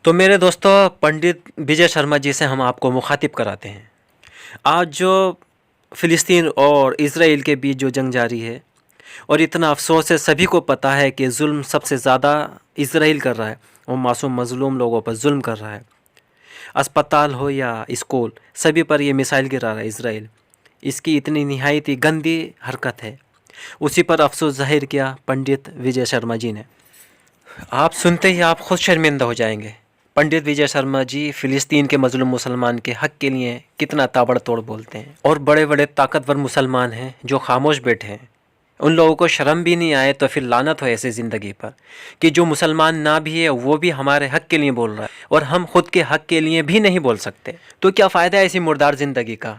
तो मेरे दोस्तों, पंडित विजय शर्मा जी से हम आपको मुखातिब कराते हैं। आज जो फ़िलिस्तीन और इज़राइल के बीच जो जंग जारी है और इतना अफसोस है, सभी को पता है कि जुल्म सबसे ज़्यादा इज़राइल कर रहा है। वो मासूम मज़लूम लोगों पर जुल्म कर रहा है। अस्पताल हो या स्कूल, सभी पर ये मिसाइल गिरा रहा है इज़राइल। इसकी इतनी निहायत ही गंदी हरकत है। उसी पर अफसोस ज़ाहिर किया पंडित विजय शर्मा जी ने। आप सुनते ही आप खुद शर्मिंदा हो जाएंगे। पंडित विजय शर्मा जी फ़िलिस्तीन के मज़लूम मुसलमान के हक़ के लिए कितना ताबड़तोड़ बोलते हैं, और बड़े बड़े ताकतवर मुसलमान हैं जो खामोश बैठे हैं। उन लोगों को शर्म भी नहीं आए तो फिर लानत हो ऐसी ज़िंदगी पर कि जो मुसलमान ना भी है वो भी हमारे हक़ के लिए बोल रहा है और हम खुद के हक़ के लिए भी नहीं बोल सकते। तो क्या फ़ायदा है ऐसी मुर्दार ज़िंदगी का,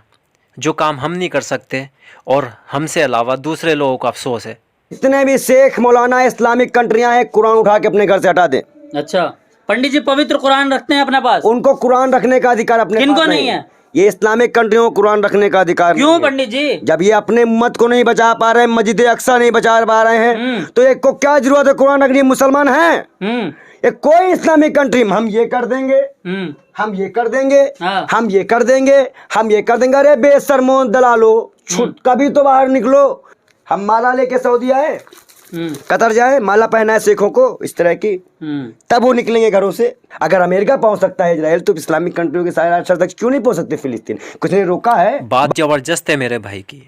जो काम हम नहीं कर सकते और हमसे अलावा दूसरे लोगों को अफसोस है। जितने भी शेख मौलाना इस्लामिक कंट्रियां हैं, कुरान उठा के अपने घर से हटा दें। अच्छा, पंडित जी पवित्र कुरान रखते हैं अपने पास? उनको कुरान रखने का अधिकार अपने किनको पास नहीं है? ये इस्लामिक कंट्रियों को कुरान रखने का अधिकार क्यों नहीं है। पंडित जी? जब ये अपने उम्मत को नहीं बचा पा रहे हैं, मस्जिद अक्सा नहीं बचा पा रहे हैं, तो एक को क्या जरूरत है कुरान रखने? मुसलमान हैं, एक कोई इस्लामिक कंट्री हम ये कर देंगे, हम ये कर देंगे, हम ये कर देंगे, हम ये कर देंगे। अरे बेशर्मो दलालो, छुट कभी तो बाहर निकलो। हम माला लेके सऊदी आए, कतर जाए, माला पहना है शेखों को इस तरह की, तब वो निकलेंगे घरों से। अगर अमेरिका पहुंच सकता है इजराइल, तो इस्लामिक कंट्रियों के सारे अरब तक क्यों नहीं पहुंच सकते फिलिस्तीन? कुछ ने रोका है? बात ज़बरदस्त है मेरे भाई की।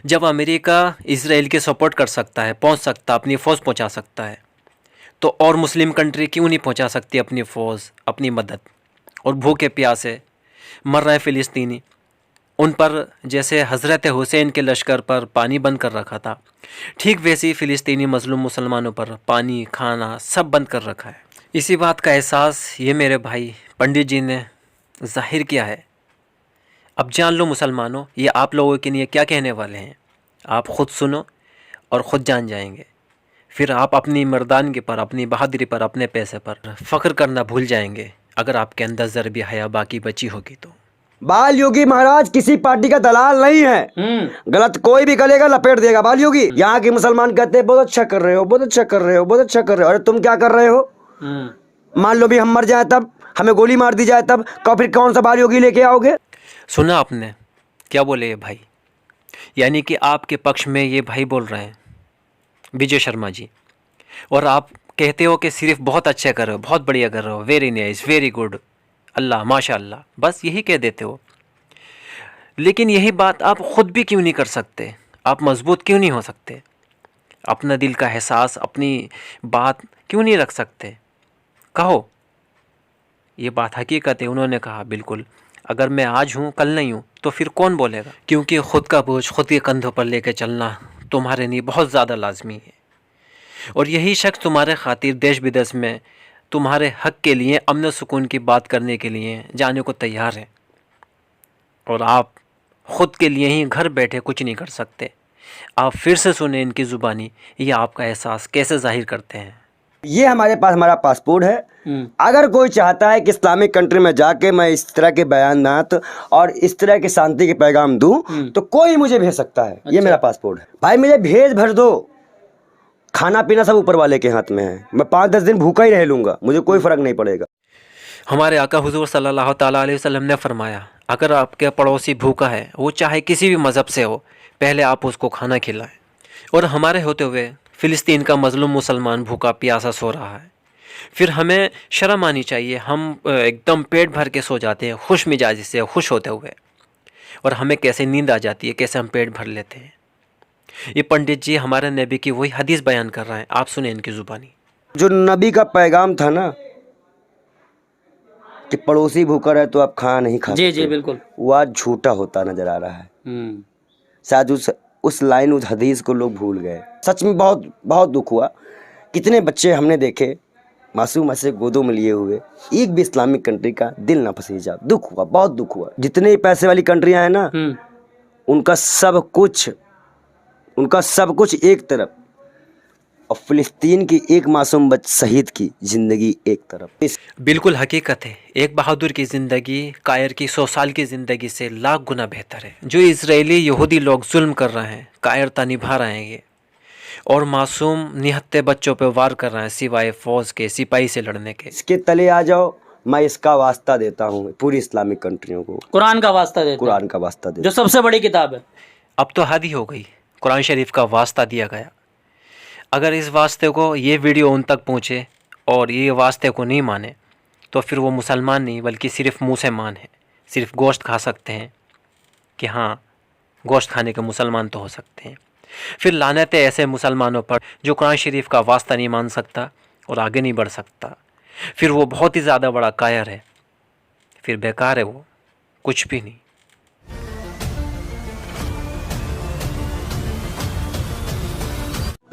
जब अमेरिका इजराइल के सपोर्ट कर सकता है, पहुंच सकता, अपनी फ़ौज पहुंचा सकता है, तो और मुस्लिम कंट्री क्यों नहीं पहुंचा सकती अपनी फ़ौज, अपनी मदद? और भूखे प्यासे मर रहे फ़िलिस्तीनी, उन पर जैसे हज़रत हुसैन के लश्कर पर पानी बंद कर रखा था, ठीक वैसे ही फ़िलिस्तीनी मज़लूम मुसलमानों पर पानी, खाना सब बंद कर रखा है। इसी बात का एहसास ये मेरे भाई पंडित जी ने ज़ाहिर किया है। अब जान लो मुसलमानों, ये आप लोगों के लिए क्या कहने वाले हैं। आप ख़ुद सुनो और ख़ुद जान जाएंगे। फिर आप अपनी मर्दानगी पर, अपनी बहादुरी पर, अपने पैसे पर फ़ख्र करना भूल जाएंगे, अगर आपके अंदर ज़रा भी हया बाकी बची होगी तो। बाल योगी महाराज किसी पार्टी का दलाल नहीं है। गलत कोई भी करेगा लपेट देगा बाल योगी। यहाँ के मुसलमान कहते हैं बहुत अच्छा कर रहे हो, बहुत अच्छा कर रहे हो, बहुत अच्छा कर रहे हो। अरे तुम क्या कर रहे हो? मान लो भी हम मर जाए तब, हमें गोली मार दी जाए तब, फिर कौन सा बाल योगी लेके आओगे? सुना आपने क्या बोले ये भाई? यानी कि आपके पक्ष में ये भाई बोल रहे हैं विजय शर्मा जी, और आप कहते हो कि सिर्फ बहुत अच्छा कर रहे हो, बहुत बढ़िया कर रहे हो, वेरी नाइस, वेरी गुड, अल्लाह माशाअल्लाह, बस यही कह देते हो। लेकिन यही बात आप ख़ुद भी क्यों नहीं कर सकते? आप मजबूत क्यों नहीं हो सकते? अपना दिल का एहसास, अपनी बात क्यों नहीं रख सकते? कहो, ये बात हकीकत है। उन्होंने कहा बिल्कुल, अगर मैं आज हूँ कल नहीं हूँ तो फिर कौन बोलेगा? क्योंकि ख़ुद का बोझ खुद के कंधों पर लेकर चलना तुम्हारे लिए बहुत ज़्यादा लाजमी है, और यही शख्स तुम्हारे खातिर देश विदेश में तुम्हारे हक़ के लिए, अमन सुकून की बात करने के लिए जाने को तैयार है, और आप ख़ुद के लिए ही घर बैठे कुछ नहीं कर सकते। आप फिर से सुने इनकी ज़ुबानी, ये आपका एहसास कैसे ज़ाहिर करते हैं। ये हमारे पास हमारा पासपोर्ट है। अगर कोई चाहता है कि इस्लामिक कंट्री में जाके मैं इस तरह के बयानात और इस तरह के शांति के पैगाम दूं, तो कोई मुझे भेज सकता है। ये मेरा पासपोर्ट है भाई, मुझे भेज भर दो। खाना पीना सब ऊपर वाले के हाथ में है। मैं 5-10 दिन भूखा ही रह लूंगा, मुझे कोई फर्क नहीं पड़ेगा। हमारे आका हुजूर सल्लल्लाहु ताला अलैहि वसल्लम ने फरमाया, अगर आपके पड़ोसी भूखा है, वो चाहे किसी भी मज़हब से हो, पहले आप उसको खाना खिलाएं। और हमारे होते हुए फ़िलिस्तीन का मज़लूम मुसलमान भूखा प्यासा सो रहा है, फिर हमें शर्म आनी चाहिए। हम एकदम पेट भर के सो जाते हैं खुश मिजाजी से, खुश होते हुए, और हमें कैसे नींद आ जाती है, कैसे हम पेट भर लेते हैं। ये पंडित जी हमारे नबी की वही हदीस बयान कर रहे हैं, आप सुने इनकी ज़ुबानी। जो नबी का पैगाम था ना कि पड़ोसी भूखा है तो आप खाना नहीं खा सकते, जी बिल्कुल, वो आज झूठा होता नजर आ रहा है। शायद उस लाइन, उस हदीस को लोग भूल गए। सच में बहुत बहुत दुख हुआ। कितने बच्चे हमने देखे मासूम ऐसे गोदों में लिए हुए, एक भी इस्लामिक कंट्री का दिल ना पसीजा। दुख हुआ, बहुत दुख हुआ। जितने ही पैसे वाली कंट्रियां हैं ना, उनका सब कुछ एक तरफ, और फिलिस्तीन की एक मासूम शहीद की जिंदगी एक तरफ। बिल्कुल हकीकत है। एक बहादुर की ज़िंदगी कायर की 100 साल की ज़िंदगी से लाख गुना बेहतर है। जो इजरायली यहूदी लोग जुल्म कर रहे हैं, कायरता निभा रहे हैं, और मासूम निहत्थे बच्चों पर वार कर रहा है सिवाय फौज के सिपाही से लड़ने के। इसके तले आ जाओ, मैं इसका वास्ता देता हूँ पूरी इस्लामिक कंट्रियों को, कुरान का वास्ता देते कुरान का वास्ता हैं, देता जो सबसे बड़ी किताब है। अब तो हद ही हो गई, कुरान शरीफ का वास्ता दिया गया। अगर इस वास्ते को ये वीडियो उन तक पहुँचे और ये वास्ते को नहीं माने तो फिर वो मुसलमान नहीं बल्कि सिर्फ मुँह से मान है, सिर्फ गोश्त खा सकते हैं कि हाँ गोश्त खाने के मुसलमान तो हो सकते हैं। फिर लानत है ऐसे मुसलमानों पर जो कुरान शरीफ का वास्ता नहीं मान सकता और आगे नहीं बढ़ सकता। फिर वो बहुत ही ज़्यादा बड़ा कायर है, फिर बेकार है, वो कुछ भी नहीं।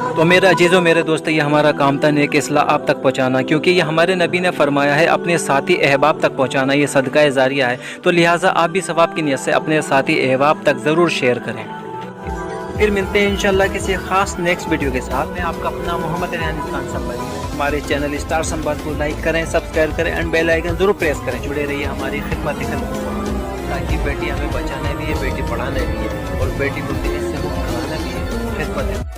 तो मेरे अजीज़ों मेरे दोस्तों, ये हमारा काम था नेक इस्लाह आप तक पहुंचाना, क्योंकि ये हमारे नबी ने फरमाया है अपने साथी अहबाब तक पहुंचाना, ये सदका जारिया है। तो लिहाजा आप भी सवाब की नीयत से अपने साथी अहबाब तक ज़रूर शेयर करें। फिर मिलते हैं इंशाल्लाह किसी ख़ास नेक्स्ट वीडियो के साथ। मैं आपका अपना मोहम्मद रेहान खान संबारी। हमारे चैनल स्टार संवाद को लाइक करें, सब्सक्राइब करें एंड बेल आइकन ज़रूर प्रेस करें। जुड़े रहिए हमारी खिदमत ताकि बेटी हमें बचाना भी है, बेटी पढ़ाना भी है और बेटी को दिल से मुक्त कराना भी है। खिदमत